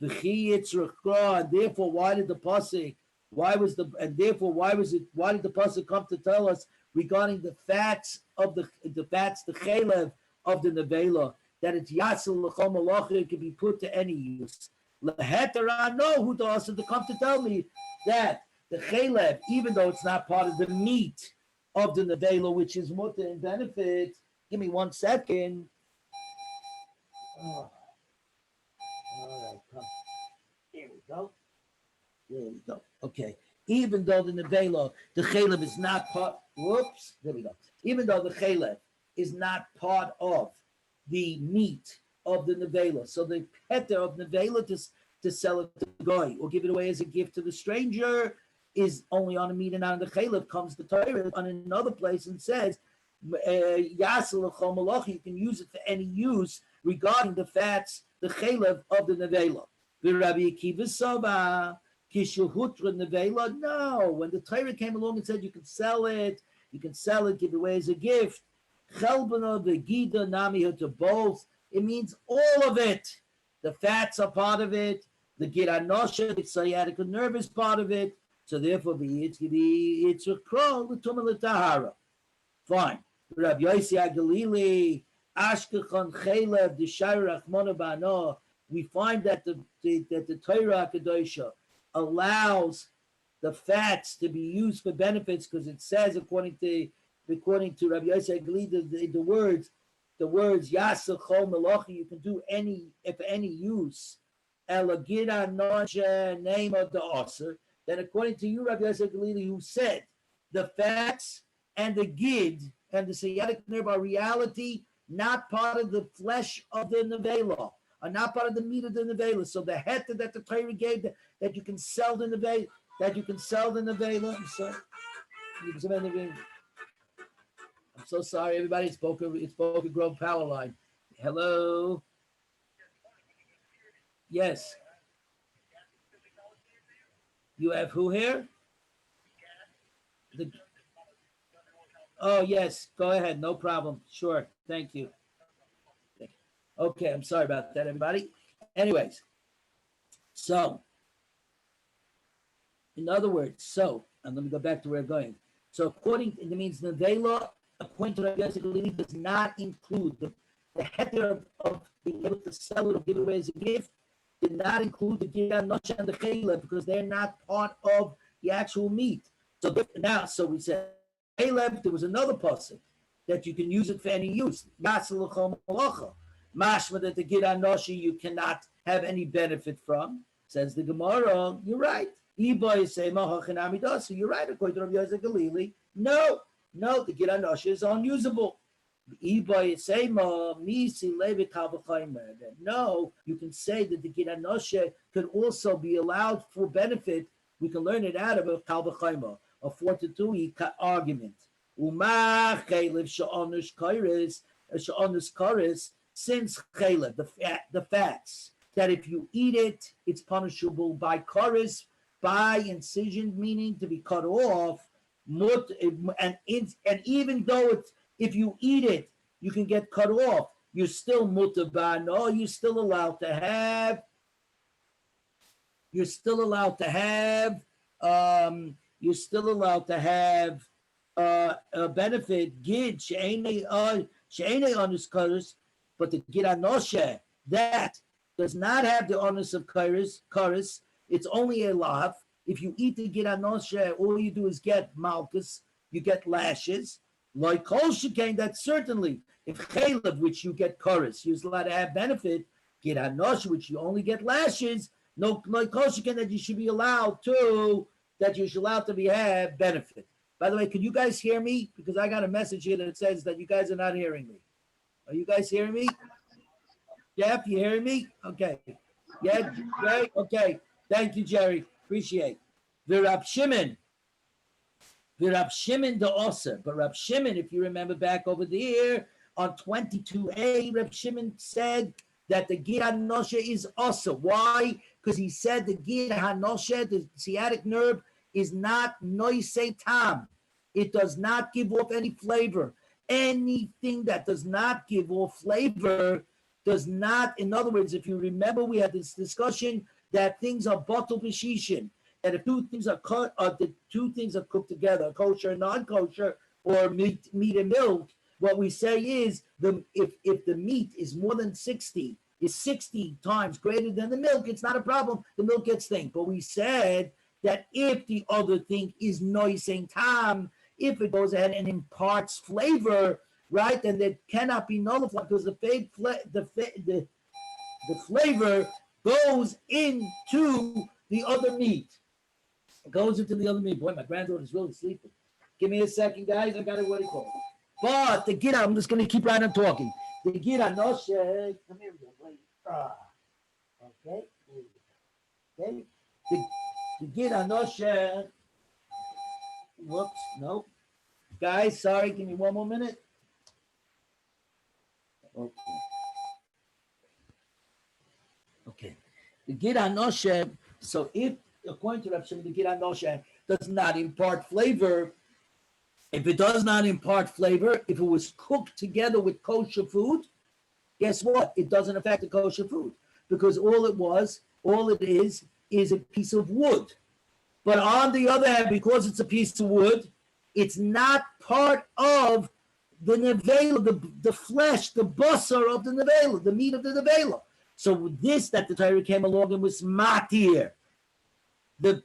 The chi yitzrachra, and therefore, why did the pasuk? Why did the pasuk come to tell us regarding the fats of the chalev of the nevela, that it's yasel l'chol malacha, it can be put to any use. Lehetera, no, who does to come to tell me that the chalev, even though it's not part of the meat of the nevela, which is mutter and benefit. Give me 1 second. Oh. All right, come. Here we go. There we go. Okay. Even though the nevela, the chalev is not part. Whoops. There we go. Even though the chalev is not part of the meat of the nevela, so the heter of nevela to sell it to the guy or give it away as a gift to the stranger is only on the meat and not on the chalev. Comes the Torah on another place and says, "Yasel l'chol malacha," you can use it for any use regarding the fats, the chalev of the nevela. The Rabbi Akiva Saba. Kishuhutra nevela. No, when the Torah came along and said you can sell it, give it away as a gift. Chelbana, the Gida, Namiha, to both. It means all of it. The fats are part of it. The Gida Nosha, the sciatic nerve is part of it. So therefore, it's a crow, the Tumala Tahara. Fine. Rabbi Yossi Galili, Ashkechon Chelev, the Shairach Monabano. We find that the Torah Kadosha allows the fats to be used for benefits because it says, according to Rabbi Yossi Galili, the words Yasel Chol Melacha, you can do any use. Elagida Nosha, name of the author. Then according to you, Rabbi Yossi Galili, who said the fats and the gid and the sciatic nerve are reality, not part of the flesh of the nevela, are not part of the meat of the nevela. So the heter that the Torah gave that you can sell the nevela, I'm sorry. I'm so sorry, everybody. It's Boca Grove Power Line. Hello. Yes. You have who here? Oh, yes. Go ahead. No problem. Sure. Thank you. Okay. I'm sorry about that, everybody. Anyways. So, in other words, and let me go back to where I'm going. So, it means nevela according to Rabbi Yosef Galili, does not include the heter of being able to sell it or give it away as a gift, did not include the Gida Nosha and the Chaylev because they're not part of the actual meat. So now, so we said, Chaylev, there was another pasuk that you can use it for any use. Mashma that the Gida Nosha you cannot have any benefit from. Says the Gemara, you're right. Iboy say Mahachanamidasu, you're right, according to Rabbi Yosef Galili. No, the Gida Nosha is unusable. No, you can say that the Gida Noshe could also be allowed for benefit. We can learn it out of a Kal V'chayma, a 4-2 argument. Since chaylev, the fats, that if you eat it, it's punishable by karis, by incision, meaning to be cut off. And even though if you eat it, you can get cut off. You're still mutaban. No, you're still allowed to have. You're still allowed to have. A benefit. Gid she'enei on his karis, but the gid anoshe that does not have the onus of karis. It's only a lav. If you eat the gid anoshe, all you do is get malchus. You get lashes. Like kol shekain, that certainly, if chaylev, which you get chorus, you're allowed to have benefit, get hanosh, which you only get lashes, no like kol shekain that you should be allowed to, have benefit. By the way, can you guys hear me? Because I got a message here that says that you guys are not hearing me. Are you guys hearing me? Jeff, you hearing me? Okay. Yeah, Jerry? Okay. Thank you, Jerry. Appreciate. The Rab Shimon the Osa. But Rab Shimon, if you remember back over there on 22a, Rab Shimon said that the Gid HaNoshe is Osa. Why? Because he said the Gid HaNoshe, the sciatic nerve, is not noise tam. It does not give off any flavor. Anything that does not give off flavor does not, in other words, if you remember, we had this discussion that things are bottle b'shishin. And if the two things are cooked together, kosher and non-kosher, or meat and milk, what we say is if the meat is more than 60 times greater than the milk, it's not a problem. The milk gets thing. But we said that if the other thing is noising tam, if it goes ahead and imparts flavor, right, then it cannot be nullified because the flavor goes into the other meat. It goes into the other meat. Boy, my granddaughter's really sleeping. Give me a second, guys. I got it. What do you call it? But the Gida, I'm just going to keep right on talking. The Gida Noshe, come here, wait. Okay. Okay. The Gida Noshe. Whoops, no. Guys, sorry, give me one more minute. Okay. The Gid HaNoshe, so if, according to Rav Shimon, the Gid HaNoshe does not impart flavor, if it does not impart flavor, if it was cooked together with kosher food, guess what? It doesn't affect the kosher food because all it is a piece of wood. But on the other hand, because it's a piece of wood, it's not part of the nevela, the flesh, the basar of the nevela, the meat of the nevela. So this that the Torah came along and was matir, the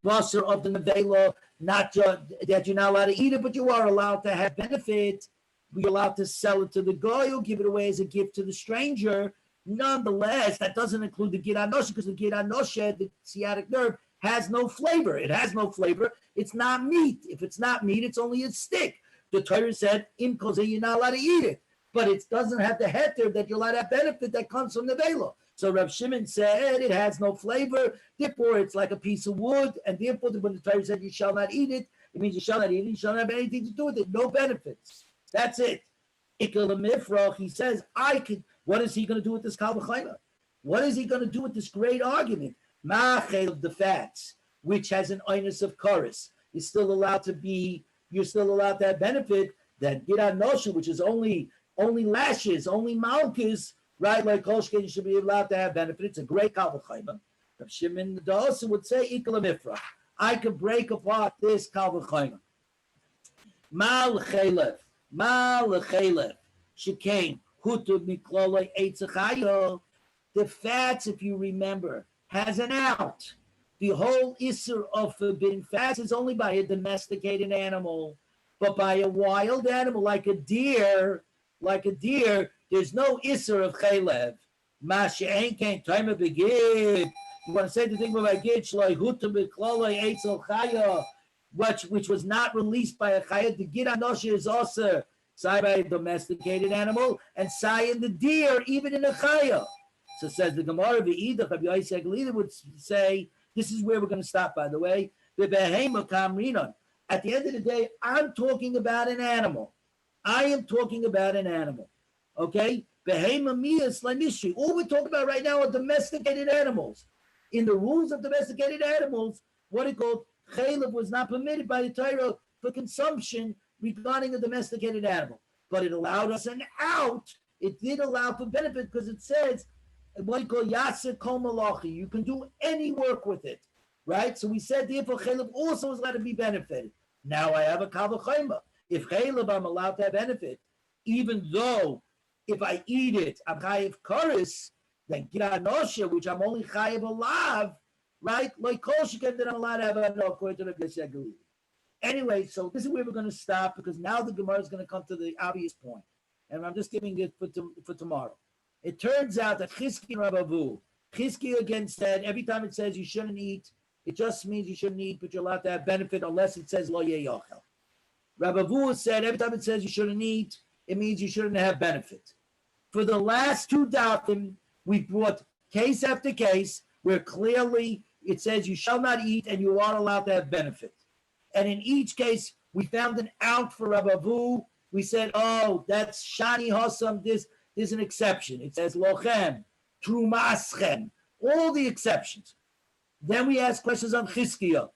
basar of the nevela, not just that you're not allowed to eat it, but you are allowed to have benefit. We're allowed to sell it to the guy or give it away as a gift to the stranger. Nonetheless, that doesn't include the Gid HaNoshe because the Gid HaNoshe, the sciatic nerve, has no flavor. It has no flavor. It's not meat. If it's not meat, it's only a stick. The Torah said, "Im koze," you're not allowed to eat it, but it doesn't have the heter that you're allowed to have benefit that comes from the vela. So Rav Shimon said it has no flavor, therefore it's like a piece of wood, and therefore when the Torah said you shall not eat it, it means you shall not eat it. You shall not have anything to do with it. No benefits. That's it. Ikel Mifrach, he says, what is he going to do with this Kal V'chayma? What is he going to do with this great argument? Ma'achel of the fats, which has an onus of chorus, you're still allowed to have benefit. That Gid HaNoshe, which is only lashes, only malchus, right? Like Kolshke, you should be allowed to have benefit. It's a great Kal V'chayma. Rav Shimon the Osa would say, Ikel Mifrach, I could break apart this Kal V'chayma. Mal Chaylev. Ma lechelef shekain hutu miklolei eitzachayo. The fats, if you remember, has an out. The whole issur of forbidden fats is only by a domesticated animal, but by a wild animal like a deer, there's no issur of chelev. Ma she'en kain time of begid. You want to say the thing about gid shloi hutu miklolei eitzachayo, which was not released by a chayat. The gid anosha is also sai by a domesticated animal, and sai in the deer, even in a chayah. So says the Gemara, V'idach Rabbi Yosef Glida would say, this is where we're going to stop, by the way. At the end of the day, I'm talking about an animal. I am talking about an animal. Okay? All we're talking about right now are domesticated animals. In the rules of domesticated animals, what it called, chaylev was not permitted by the Torah for consumption regarding a domesticated animal. But it allowed us an out. It did allow for benefit because it says, what you call Yasser Kol Malachi. You can do any work with it, right? So we said therefore Chaylev also is allowed to be benefited. Now I have a Kavachayma. If Chaylev I'm allowed to have benefit, even though if I eat it, I'm Chayiv Karis, then Giranosha, which I'm only Chayiv Alav, right? Like Kol Shekem that I'm allowed to have a according to the BJC. Anyway, so this is where we're going to stop because now the Gemara is going to come to the obvious point. And I'm just giving it for tomorrow. It turns out that Chizki and Rabavu, Chizki again said, every time it says you shouldn't eat, it just means you shouldn't eat, but you're allowed to have benefit unless it says lo yeh yochel. Rabavu said, every time it says you shouldn't eat, it means you shouldn't have benefit. For the last two dafim, we brought case after case where clearly it says you shall not eat and you are allowed to have benefit. And in each case, we found an out for Rabavu. We said, oh, that's Shani Hossam, this. There's an exception. It says lochem, trumaschem, all the exceptions. Then we ask questions on Chizkiah.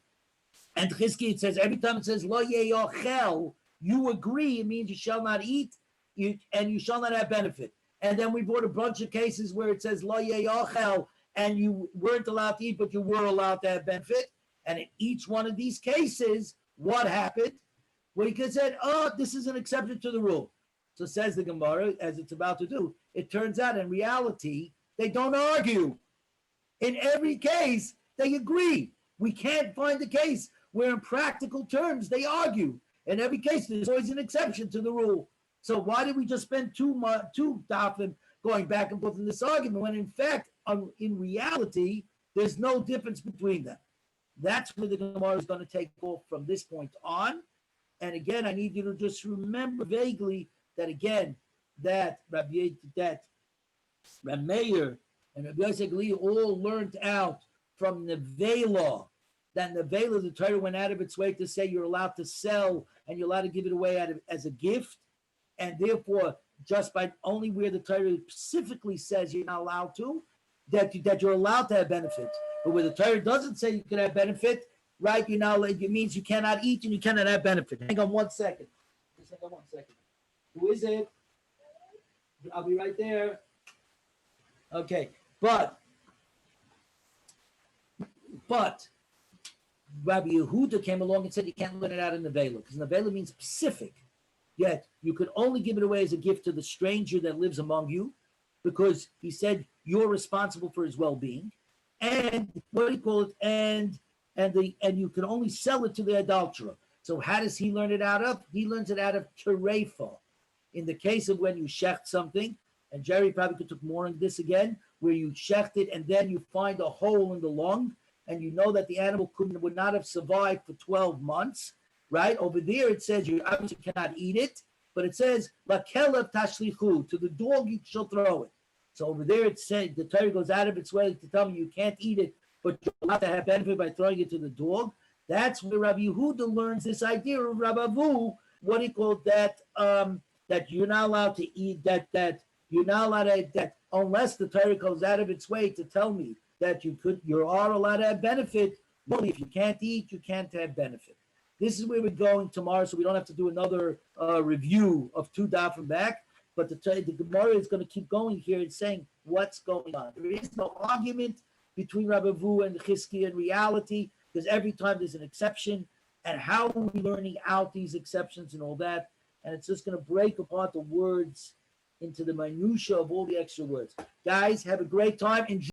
And Chizkiah, it says, every time it says lo yeh yochel, you agree, it means you shall not eat and you shall not have benefit. And then we brought a bunch of cases where it says lo yeh yochel and you weren't allowed to eat, but you were allowed to have benefit. And in each one of these cases, what happened? Well, he said, oh, this is an exception to the rule. So says the Gemara, as it's about to do, it turns out in reality, they don't argue. In every case, they agree. We can't find a case where in practical terms they argue. In every case, there's always an exception to the rule. So why did we just spend two dafim going back and forth in this argument when in fact, in reality, there's no difference between them? That's where the Gemara is going to take off from this point on. And again, I need you to just remember vaguely that again, that Rabbi Meir and Rabbi Yosef Glida all learned out from Nevela, that Nevela, the Torah went out of its way to say you're allowed to sell and you're allowed to give it away as a gift, and therefore, just by only where the Torah specifically says you're not allowed to, that you're allowed to have benefit. But where the Torah doesn't say you can have benefit, right? It means you cannot eat and you cannot have benefit. Hang on 1 second. Just hang on 1 second. Who is it? I'll be right there. Okay, but Rabbi Yehuda came along and said you can't learn it out in Nevela because Nevela means specific. Yet you could only give it away as a gift to the stranger that lives among you, because he said you're responsible for his well-being, and what do you call it? And you can only sell it to the adulterer. So how does he learn it out of? He learns it out of terefa. In the case of when you shecht something, and Jerry probably could talk more on this again, where you shecht it and then you find a hole in the lung, and you know that the animal would not have survived for 12 months, right? Over there it says you obviously cannot eat it, but it says lakelev tashlichu, to the dog you shall throw it. So over there it said the Torah goes out of its way to tell me you can't eat it, but you're allowed to have benefit by throwing it to the dog. That's where Rabbi Yehuda learns this idea of Rabavu, what he called that that you're not allowed to eat, that you're not allowed to, that unless the Torah goes out of its way to tell me that you are allowed to have benefit. Only if you can't eat, you can't have benefit. This is where we're going tomorrow, so we don't have to do another review of two dafim back. But the Gemara is going to keep going here and saying what's going on. There is no argument between Rabavu and Chizkiah in reality, because every time there's an exception, and how are we learning out these exceptions and all that? and it's just going to break apart the words into the minutia of all the extra words. Guys, have a great time. Enjoy.